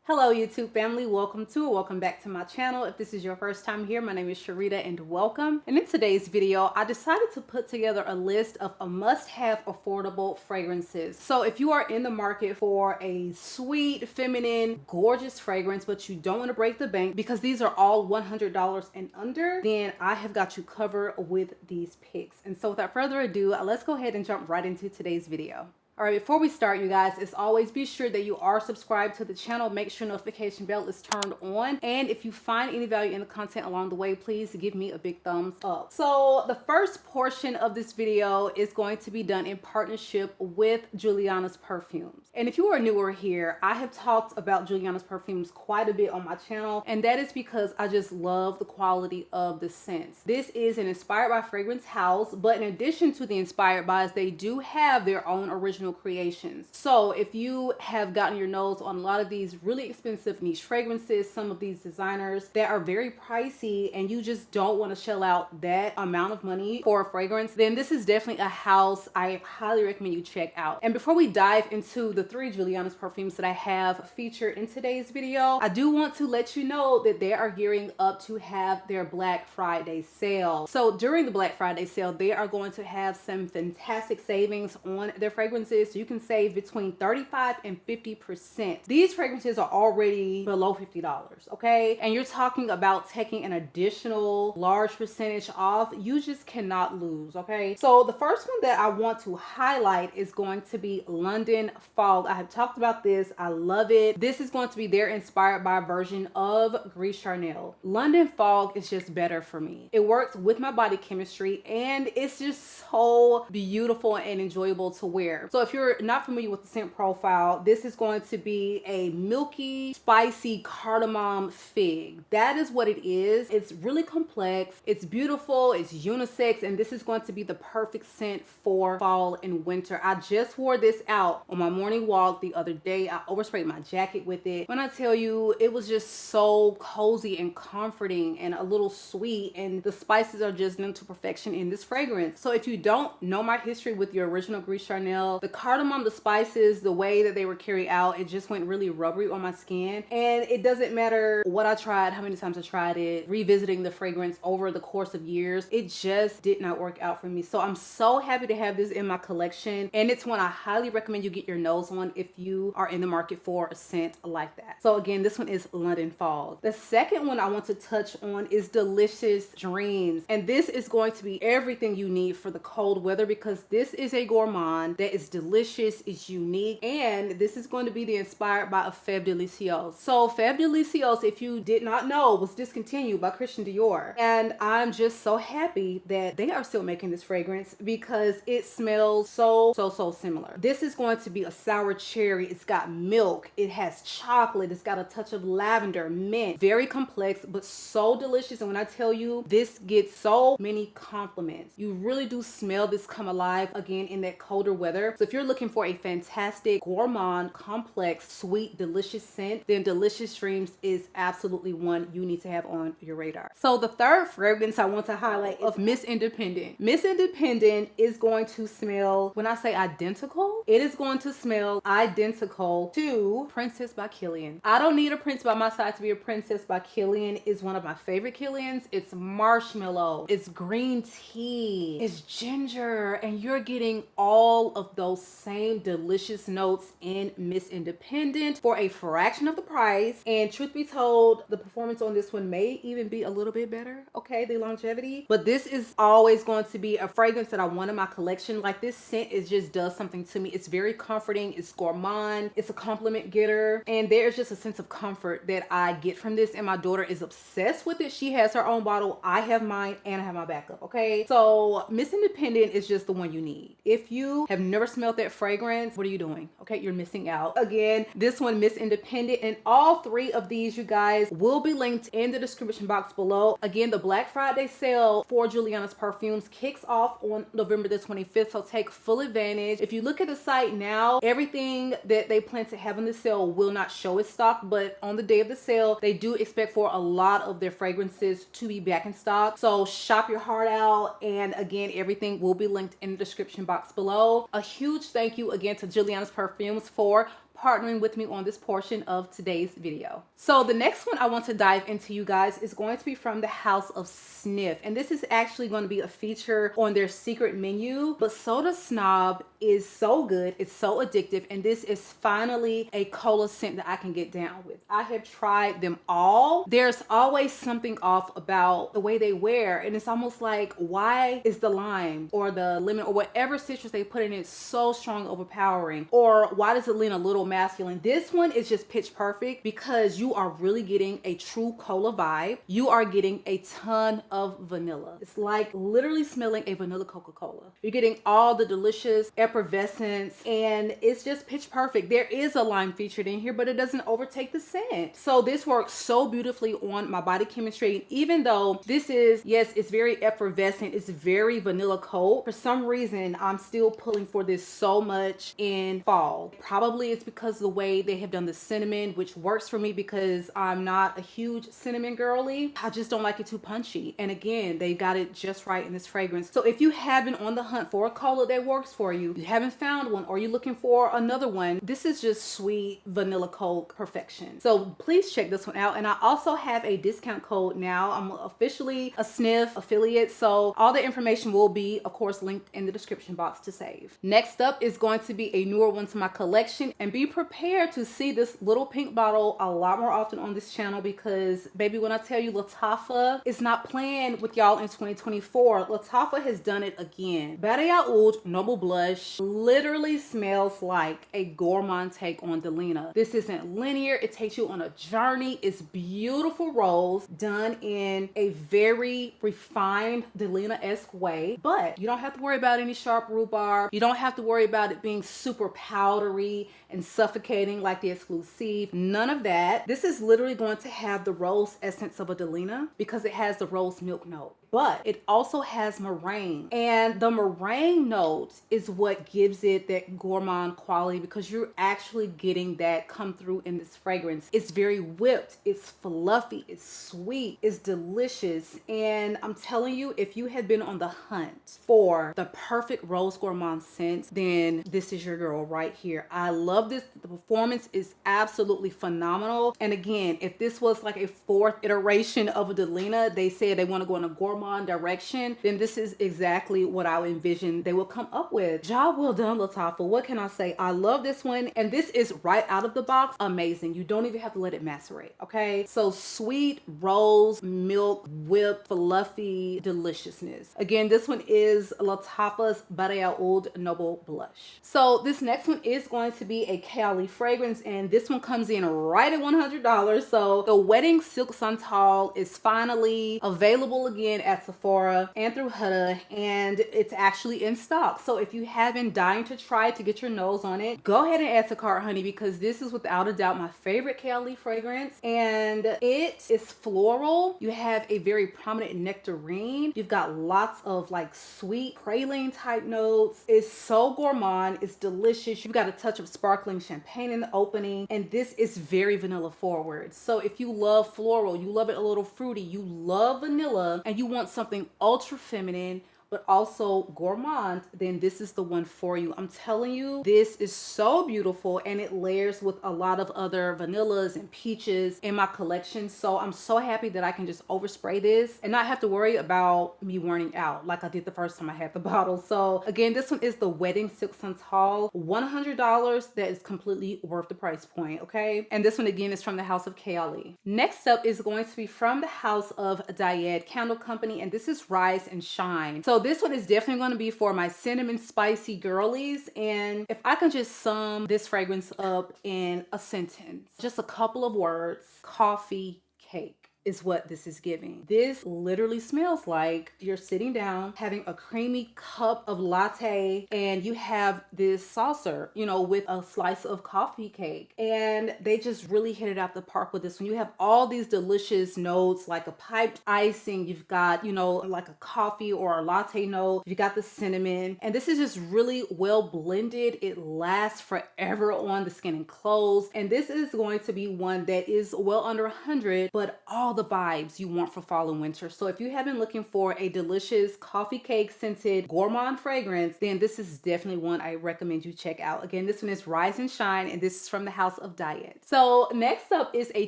Hello YouTube family, welcome back to my channel. If this is your first time here, my name is Sharita and welcome. And in today's video, I decided to put together a list of a must-have affordable fragrances. So if you are in the market for a sweet, feminine, gorgeous fragrance, but you don't want to break the bank because these are all $100 and under, then I have got you covered with these picks. And so without further ado, let's go ahead and jump right into today's video. All right, before we start, you guys, as always, be sure that you are subscribed to the channel. Make sure notification bell is turned on. And if you find any value in the content along the way, please give me a big thumbs up. So the first portion of this video is going to be done in partnership with Julianas Perfumes. And if you are newer here, I have talked about Julianas Perfumes quite a bit on my channel. And that is because I just love the quality of the scents. This is an inspired by fragrance house, but in addition to the inspired bys, they do have their own original creations. So if you have gotten your nose on a lot of these really expensive niche fragrances, some of these designers that are very pricey, and you just don't want to shell out that amount of money for a fragrance, then this is definitely a house I highly recommend you check out. And before we dive into the 3 Julianas perfumes that I have featured in today's video, I do want to let you know that they are gearing up to have their Black Friday sale. So during the Black Friday sale, they are going to have some fantastic savings on their fragrances. So you can save between 35 and 50%. These fragrances are already below $50, okay? And you're talking about taking an additional large percentage off. You just cannot lose, okay? So the first one that I want to highlight is going to be London Fog. I have talked about this. I love it. This is going to be their inspired by version of Gris Charnel. London Fog is just better for me. It works with my body chemistry and it's just so beautiful and enjoyable to wear. So if you're not familiar with the scent profile, this is going to be a milky, spicy cardamom fig. That is what it is. It's really complex. It's beautiful. It's unisex. And this is going to be the perfect scent for fall and winter. I just wore this out on my morning walk the other day. I oversprayed my jacket with it. When I tell you, it was just so cozy and comforting and a little sweet. And the spices are just done to perfection in this fragrance. So if you don't know my history with your original Gris Charnel, the cardamom, the spices, the way that they were carried out, it just went really rubbery on my skin. And it doesn't matter what I tried, how many times I tried it, revisiting the fragrance over the course of years, it just did not work out for me. So I'm so happy to have this in my collection. And it's one I highly recommend you get your nose on if you are in the market for a scent like that. So again, this one is London Fog. The second one I want to touch on is Delicious Dreams. And this is going to be everything you need for the cold weather because this is a gourmand that is delicious, it's unique, and this is going to be the inspired by a Fève Delicieuse. So Fève Delicieuse, if you did not know, was discontinued by Christian Dior. And I'm just so happy that they are still making this fragrance because it smells so similar. This is going to be a sour cherry. It's got milk, it has chocolate, it's got a touch of lavender, mint, very complex, but so delicious. And when I tell you, this gets so many compliments. You really do smell this come alive again in that colder weather. So if you're looking for a fantastic gourmand, complex, sweet, delicious scent, then Delicious Dreams is absolutely one you need to have on your radar. So the third fragrance I want to highlight is Miss Independent. Miss Independent is going to smell, when I say identical, it is going to smell identical to Princess by Kilian. I don't need a prince by my side to be a Princess by Kilian. Is one of my favorite Kilians. It's marshmallow, it's green tea, it's ginger, and you're getting all of those same delicious notes in Miss Independent for a fraction of the price. And truth be told, the performance on this one may even be a little bit better, okay, the longevity. But this is always going to be a fragrance that I want in my collection. Like, this scent just does something to me. It's very comforting, it's gourmand, it's a compliment getter, and there's just a sense of comfort that I get from this. And my daughter is obsessed with it. She has her own bottle, I have mine, and I have my backup, okay? So Miss Independent is just the one you need. If you have never smelled that fragrance, what are you doing? Okay, you're missing out. Again, this one, Miss Independent, and all 3 of these, you guys, will be linked in the description box below. Again, the Black Friday sale for Julianas Perfumes kicks off on November the 25th, so take full advantage. If you look at the site now, everything that they plan to have in the sale will not show its stock, but on the day of the sale, they do expect for a lot of their fragrances to be back in stock. So shop your heart out, and again, everything will be linked in the description box below. A huge thank you again to Julianas Perfumes for partnering with me on this portion of today's video. So the next one I want to dive into, you guys, is going to be from the house of Sniff. And this is actually going to be a feature on their secret menu. But Soda Snob is so good. It's so addictive. And this is finally a cola scent that I can get down with. I have tried them all. There's always something off about the way they wear. And it's almost like, why is the lime or the lemon or whatever citrus they put in it so strong, overpowering? Or why does it lean a little masculine? This one is just pitch perfect because you are really getting a true cola vibe. You are getting a ton of vanilla. It's like literally smelling a vanilla Coca-Cola. You're getting all the delicious effervescence and it's just pitch perfect. There is a lime featured in here, but it doesn't overtake the scent. So this works so beautifully on my body chemistry. Even though this is, yes, it's very effervescent, it's very vanilla cold, for some reason I'm still pulling for this so much in fall. Probably it's because of the way they have done the cinnamon, which works for me because I'm not a huge cinnamon girly. I just don't like it too punchy. And again, they got it just right in this fragrance. So if you have been on the hunt for a cola that works for you, you haven't found one, or you're looking for another one, this is just sweet vanilla Coke perfection. So please check this one out. And I also have a discount code now. I'm officially a Sniff affiliate, so all the information will be, of course, linked in the description box to save. Next up is going to be a newer one to my collection, and be prepared to see this little pink bottle a lot more often on this channel because, baby, when I tell you Lattafa is not playing with y'all in 2024, Lattafa has done it again. Badia Oud Noble Blush literally smells like a gourmand take on Delina. This isn't linear. It takes you on a journey. It's beautiful rose done in a very refined Delina-esque way, but you don't have to worry about any sharp rhubarb. You don't have to worry about it being super powdery and suffocating like the Exclusive. None of that. This is literally going to have the rose essence of a Delina because it has the rose milk note, but it also has meringue, and the meringue note is what gives it that gourmand quality because you're actually getting that come through in this fragrance. It's very whipped, it's fluffy, it's sweet, it's delicious. And I'm telling you, if you had been on the hunt for the perfect rose gourmand scent, then this is your girl right here. I love this. The performance is absolutely phenomenal. And again, if this was like a fourth iteration of a Delina, they said they want to go in a gourmand direction, then this is exactly what I envision they will come up with. Job well done, Lattafa. What can I say? I love this one, and this is right out of the box amazing. You don't even have to let it macerate, okay? So sweet rose milk whipped fluffy deliciousness. Again, this one is Lattafa's Badia Oud Noble Blush. So this next one is going to be a Cali fragrance, and this one comes in right at $100. So the Wedding Silk Santal is finally available again at Sephora and through Huda, and it's actually in stock. So if you have been dying to try to get your nose on it, go ahead and add to cart, honey, because this is without a doubt my favorite Cali fragrance, and it is floral. You have a very prominent nectarine. You've got lots of like sweet praline type notes. It's so gourmand. It's delicious. You've got a touch of sparkling champagne in the opening, and this is very vanilla forward. So if you love floral, you love it a little fruity, you love vanilla, and you want something ultra feminine but also gourmand, then this is the one for you. I'm telling you, this is so beautiful, and it layers with a lot of other vanillas and peaches in my collection. So I'm so happy that I can just overspray this and not have to worry about me wearing out like I did the first time I had the bottle. So again, this one is the Wedding Silk Santal, $100. That is completely worth the price point, okay? And this one again is from the house of Kayali. Next up is going to be from the house of Dyad Candle Company, and this is Rise and Shine. So this one is definitely going to be for my cinnamon spicy girlies. And if I can just sum this fragrance up in a sentence, just a couple of words: coffee cake is what this is giving. This literally smells like you're sitting down having a creamy cup of latte, and you have this saucer, you know, with a slice of coffee cake, and they just really hit it out the park with this one. You have all these delicious notes like a piped icing, you've got, you know, like a coffee or a latte note, you got the cinnamon, and this is just really well blended. It lasts forever on the skin and clothes, and this is going to be one that is well under 100, but all all the vibes you want for fall and winter. So if you have been looking for a delicious coffee cake scented gourmand fragrance, then this is definitely one I recommend you check out. Again, this one is Rise and Shine, and this is from the House of Diet. So next up is a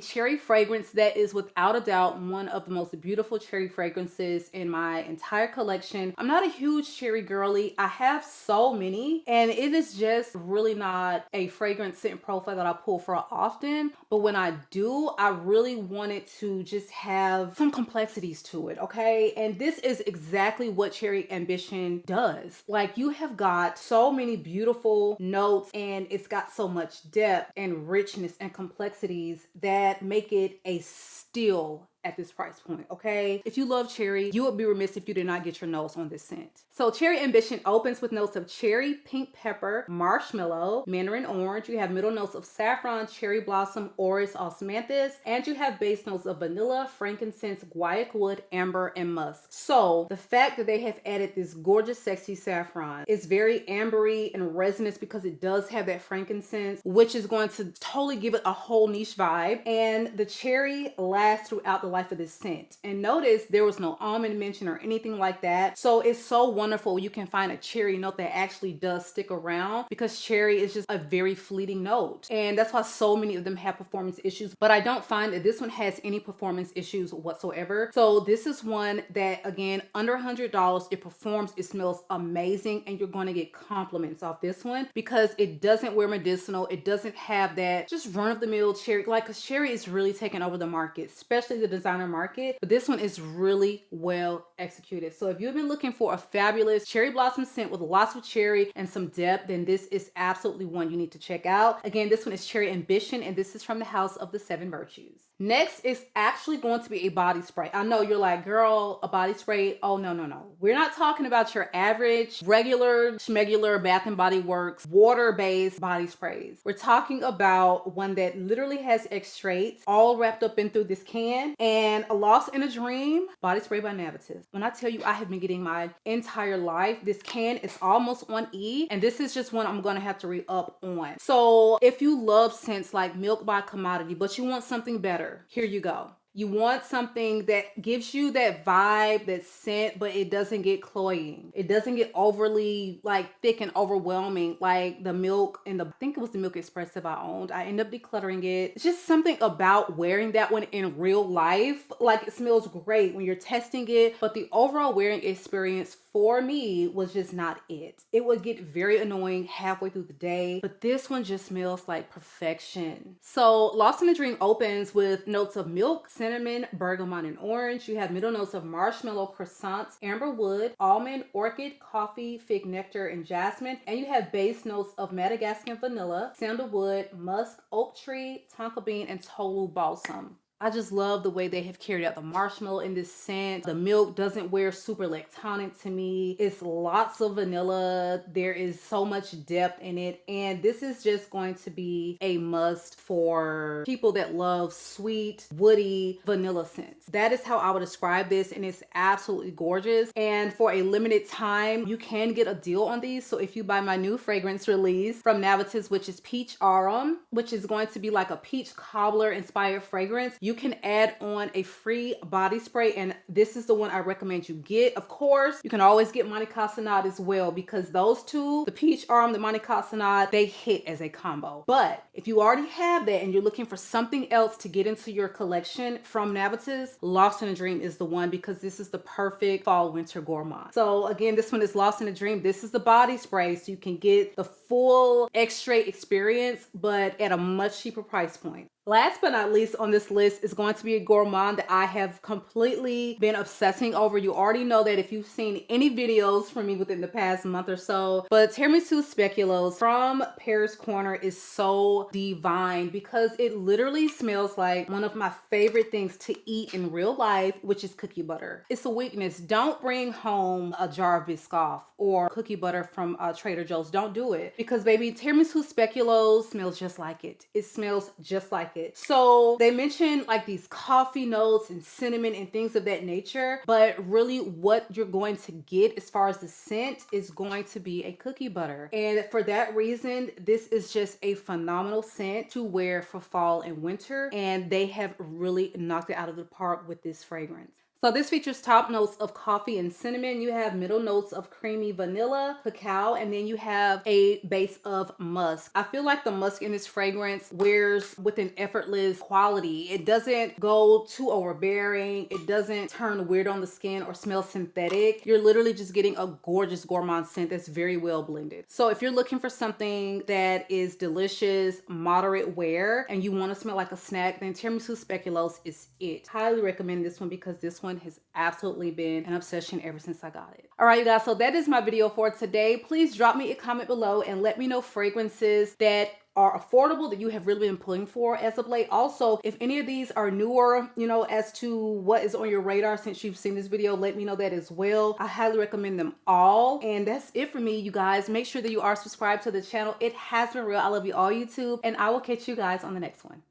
cherry fragrance that is without a doubt one of the most beautiful cherry fragrances in my entire collection. I'm not a huge cherry girly. I have so many, and it is just really not a fragrance scent profile that I pull for often. But when I do, I really want it to just have some complexities to it, okay? And this is exactly what Cherry Ambition does. Like, you have got so many beautiful notes, and it's got so much depth and richness and complexities that make it a steal at this price point, okay? If you love cherry, you would be remiss if you did not get your nose on this scent. So Cherry Ambition opens with notes of cherry, pink pepper, marshmallow, mandarin orange. You have middle notes of saffron, cherry blossom, orris, osmanthus, and you have base notes of vanilla, frankincense, guaiac wood, amber, and musk. So the fact that they have added this gorgeous, sexy saffron is very ambery and resinous because it does have that frankincense, which is going to totally give it a whole niche vibe. And the cherry lasts throughout the life of this scent. And notice there was no almond mention or anything like that. So it's so wonderful you can find a cherry note that actually does stick around, because cherry is just a very fleeting note. And that's why so many of them have performance issues, but I don't find that this one has any performance issues whatsoever. So this is one that, again, under $100, it performs, it smells amazing, and you're going to get compliments off this one because it doesn't wear medicinal. It doesn't have that just run-of-the-mill cherry, like, because cherry is really taking over the market, especially the designer market. But this one is really well executed. So if you've been looking for a fabulous cherry blossom scent with lots of cherry and some depth, then this is absolutely one you need to check out. Again, this one is Cherry Ambition, and this is from the House of the Seven Virtues. Next is actually going to be a body spray. I know you're like, girl, a body spray? Oh, no, no, no. We're not talking about your average, regular, schmegular Bath & Body Works water-based body sprays. We're talking about one that literally has extracts all wrapped up in through this can, and a Lost in a Dream body spray by Navitus. When I tell you I have been getting my entire life, this can is almost on E, and this is just one I'm gonna have to re-up on. So if you love scents like Milk by Commodity, but you want something better, here you go. You want something that gives you that vibe, that scent, but it doesn't get cloying. It doesn't get overly like thick and overwhelming like the Milk and I think it was the Milk Expressive I owned. I ended up decluttering it. It's just something about wearing that one in real life. Like, it smells great when you're testing it, but the overall wearing experience for me was just not it. It would get very annoying halfway through the day, but this one just smells like perfection. So Lost in a Dream opens with notes of milk, cinnamon, bergamot, and orange. You have middle notes of marshmallow, croissants, amber wood, almond, orchid, coffee, fig nectar, and jasmine. And you have base notes of Madagascar vanilla, sandalwood, musk, oak tree, tonka bean, and tolu balsam. I just love the way they have carried out the marshmallow in this scent. The milk doesn't wear super lactonic to me. It's lots of vanilla. There is so much depth in it. And this is just going to be a must for people that love sweet, woody vanilla scents. That is how I would describe this, and it's absolutely gorgeous. And for a limited time, you can get a deal on these. So if you buy my new fragrance release from Navitus, which is Peach Aurum, which is going to be like a peach cobbler inspired fragrance, you can add on a free body spray, and this is the one I recommend you get. Of course, you can always get MAHNI CASSONADE as well, because those two, the Peach Aurum, the MAHNI CASSONADE, they hit as a combo. But if you already have that and you're looking for something else to get into your collection from Navitus, Lost in a Dream is the one, because this is the perfect fall winter gourmand. So again, this one is Lost in a Dream. This is the body spray, so you can get the full extrait experience, but at a much cheaper price point. Last but not least on this list is going to be a gourmand that I have completely been obsessing over. You already know that if you've seen any videos from me within the past month or so. But Tiramisu Speculoos from Paris Corner is so divine, because it literally smells like one of my favorite things to eat in real life, which is cookie butter. It's a weakness. Don't bring home a jar of Biscoff or cookie butter from Trader Joe's. Don't do it, because baby, Tiramisu Speculoos smells just like it. It smells just like like it. So they mentioned like these coffee notes and cinnamon and things of that nature, but really what you're going to get as far as the scent is going to be a cookie butter. And for that reason, this is just a phenomenal scent to wear for fall and winter, and they have really knocked it out of the park with this fragrance. So this features top notes of coffee and cinnamon. You have middle notes of creamy vanilla, cacao, and then you have a base of musk. I feel like the musk in this fragrance wears with an effortless quality. It doesn't go too overbearing. It doesn't turn weird on the skin or smell synthetic. You're literally just getting a gorgeous gourmand scent that's very well blended. So if you're looking for something that is delicious, moderate wear, and you want to smell like a snack, then Tiramisu Speculoos is it. Highly recommend this one because this one has absolutely been an obsession ever since I got it. All right, you guys, so that is my video for today. Please drop me a comment below and let me know fragrances that are affordable that you have really been pulling for as of late. Also, if any of these are newer, you know, as to what is on your radar since you've seen this video, let me know that as well. I highly recommend them all. And that's it for me, you guys. Make sure that you are subscribed to the channel. It has been real. I love you all, YouTube, and I will catch you guys on the next one.